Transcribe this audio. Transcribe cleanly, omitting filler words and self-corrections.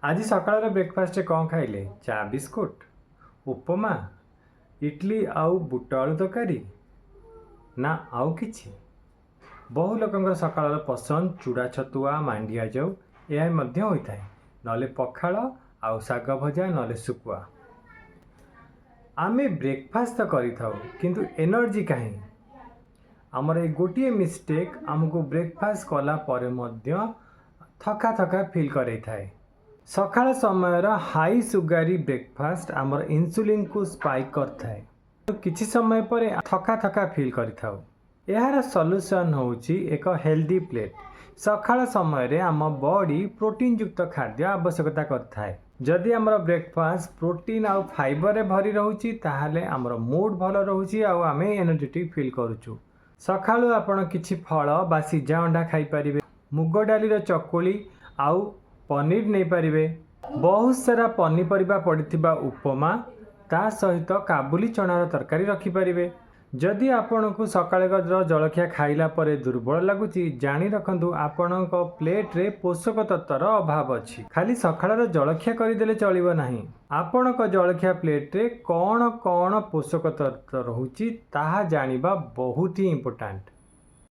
आज सकाळ ब्रेकफास्ट कौन खाइले? चा बिस्कुट, उपमा, इडली आउ बुट आलू तरकारी ना आउ किछि? बहु लोकंकर सकाळ पसंद चूड़ा छतुआ मांडिया जाऊ यह मध्य होता है नले पखाल आउ शाग भजा नले सुकुआ। आमे ब्रेकफास्ट तो करि थाउ किंतु एनर्जी काहे? आमर ए गोटे मिस्टेक आमको ब्रेकफास्ट कला परे मध्य थका थका फील करे थाए। सकाळ समय हाई सुगारी ब्रेकफास्ट आमर इंसुलिन को स्पाइक करथाए तो किछि समय पर थका थका फील करिथाउ। यार सॉल्यूशन होउची एक हेल्दी प्लेट। सकाळ समय रे आम बॉडी प्रोटीन युक्त खाद्य आवश्यकता करथाए। जदि आमर ब्रेकफास्ट प्रोटीन आउ फाइबर रे भरी रहउची ताहाले आमर मूड भलो रहउची आउ आमे एनर्जेटिक फील करूछु। सकाळु आपण किछि फळ बा सिझा अंडा खाई परिबे, मुग डाली रो चकुली आउ पनीर नहीं पारिबे। बहुत सारा पनीपरिबा पड़िथिबा उपमा ता सहित काबुली चनार तरकारी रखी पारिबे। जदि आपण को सकाळ जलखिया खाइला परे दुर्बल लगुची जानी रखंतु आपणक प्लेट रे पोषक तत्वर अभाव अछि। खाली सकाळ जलखिया करिदेले चलिबो नाही। आपणक जलखिया प्लेट रे कौन कौन पोषक तत्व रहुची ताहा जानिबा बहुत ही इम्पोर्टेंट।